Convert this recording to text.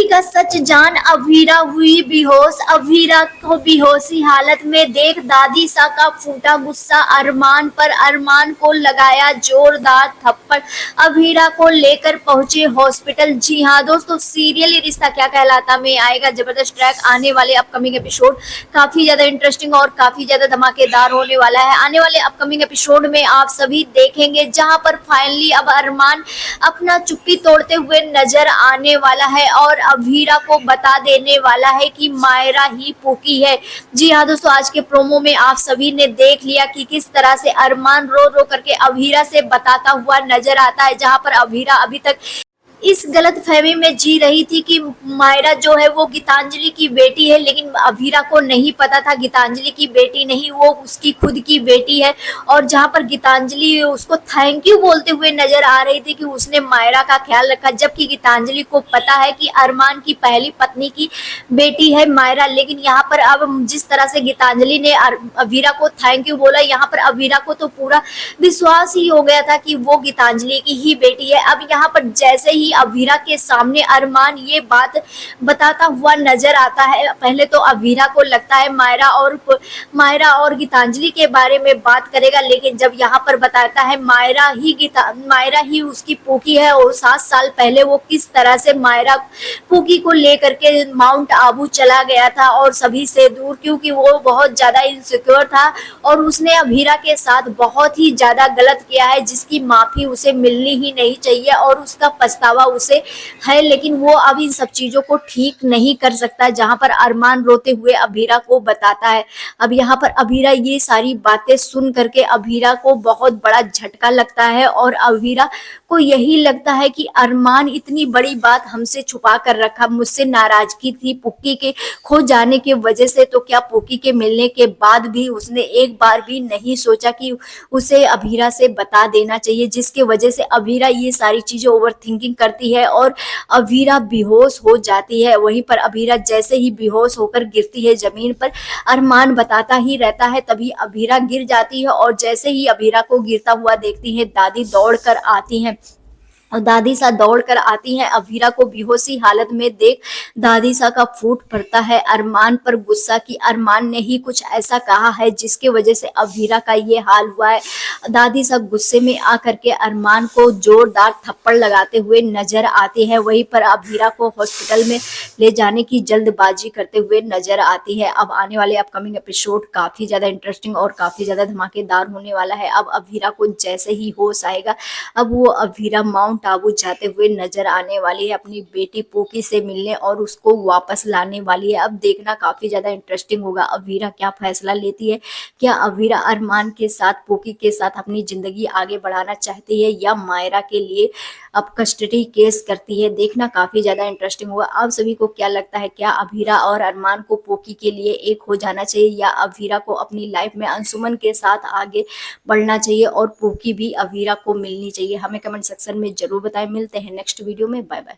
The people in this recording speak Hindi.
का सच जान अभीरा हुई बेहोश। अभीरा को बेहोशी हालत में देख दादी सा का फूटा गुस्सा अरमान पर। अरमान को लगाया जोरदार थप्पड़। अभीरा को लेकर पहुंचे हॉस्पिटल। जी हाँ दोस्तों, सीरियल ये रिश्ता क्या कहलाता में आएगा जबरदस्त ट्रैक। आने वाले अपकमिंग एपिसोड काफी ज्यादा इंटरेस्टिंग और काफी ज्यादा धमाकेदार होने वाला है। आने वाले अपकमिंग एपिसोड में आप सभी देखेंगे जहां पर फाइनली अब अरमान अपना चुप्पी तोड़ते हुए नजर आने वाला है और अभीरा को बता देने वाला है कि मायरा ही पोकी है। जी हाँ दोस्तों, आज के प्रोमो में आप सभी ने देख लिया कि किस तरह से अरमान रो रो करके अभीरा से बताता हुआ नजर आता है, जहां पर अभीरा अभी तक इस गलत फहमी में जी रही थी कि मायरा जो है वो गीतांजलि की बेटी है, लेकिन अभीरा को नहीं पता था गीतांजलि की बेटी नहीं, वो उसकी खुद की बेटी है। और जहां पर गीतांजलि उसको थैंक यू बोलते हुए नजर आ रही थी कि उसने मायरा का ख्याल रखा, जबकि गीतांजलि को पता है कि अरमान की पहली पत्नी की बेटी है मायरा। लेकिन यहाँ पर अब जिस तरह से गीतांजलि ने अभीरा को थैंक यू बोला, यहाँ पर अभीरा को तो पूरा विश्वास ही हो गया था कि वो गीतांजलि की ही बेटी है। अब यहाँ पर जैसे ही अभीरा के सामने अरमान ये बात बताता हुआ नजर आता है, पहले तो अभीरा को लगता है मायरा और गीतांजलि के बारे में बात करेगा, लेकिन जब यहाँ पर बताता है मायरा ही उसकी पोकी है और 7 साल पहले वो किस तरह से मायरा पोकी को लेकर के माउंट आबू चला गया था और सभी से दूर, क्योंकि वो बहुत ज्यादा इनसिक्योर था और उसने अभीरा के साथ बहुत ही ज्यादा गलत किया है, जिसकी माफी उसे मिलनी ही नहीं चाहिए और उसका पछतावा उसे है। लेकिन वो अब इन सब चीजों को ठीक नहीं कर सकता, जहां पर अरमान रोते हुए अभीरा को बताता है। अब यहाँ पर अभीरा ये सारी बातें सुन करके अभीरा को बहुत बड़ा झटका लगता है और अभीरा को यही लगता है कि अरमान इतनी बड़ी बात हमसे छुपा कर रखा, मुझसे नाराजगी थी पुक्की के खो जाने की वजह से, तो क्या पुक्की के मिलने के बाद भी उसने एक बार भी नहीं सोचा कि उसे अभीरा से बता देना चाहिए, जिसके वजह से अभीरा ये सारी चीजें ओवर थिंकिंग करती है और अभीरा बेहोश हो जाती है। वहीं पर अभीरा जैसे ही बेहोश होकर गिरती है जमीन पर, अरमान बताता ही रहता है, तभी अभीरा गिर जाती है और जैसे ही अभीरा को गिरता हुआ देखती है दादी दौड़ कर आती हैं और दादी सा दौड़ कर आती हैं। अभीरा को बेहोशी हालत में देख दादी सा का फूट पड़ता है अरमान पर गुस्सा कि अरमान ने ही कुछ ऐसा कहा है जिसके वजह से अभीरा का ये हाल हुआ है। दादी सा गुस्से में आकर के अरमान को जोरदार थप्पड़ लगाते हुए नजर आती है। वहीं पर अभीरा को हॉस्पिटल में ले जाने की जल्दबाजी करते हुए नजर आती है। अब आने वाले अपकमिंग एपिसोड काफी ज्यादा इंटरेस्टिंग और काफी ज्यादा धमाकेदार होने वाला है। अब अभीरा को जैसे ही होश आएगा, अब वो अभीरा माउंट आबू जाते हुए नजर आने वाली है अपनी बेटी पोकी से मिलने और उसको वापस लाने वाली है। अब देखना काफी ज्यादा इंटरेस्टिंग होगा अभीरा क्या फैसला लेती है। क्या अभीरा अरमान के साथ पोकी के साथ अपनी जिंदगी आगे बढ़ाना चाहती है या मायरा के लिए अब कस्टडी केस करती है। देखना काफी ज्यादा इंटरेस्टिंग होगा। आप सभी को क्या लगता है, क्या अभीरा और अरमान को पोकी के लिए एक हो जाना चाहिए या अभीरा को अपनी लाइफ में अंशुमन के साथ आगे बढ़ना चाहिए और पोकी भी अभीरा को मिलनी चाहिए? हमें कमेंट सेक्शन में जरूर बताएं। मिलते हैं नेक्स्ट वीडियो में। Bye bye.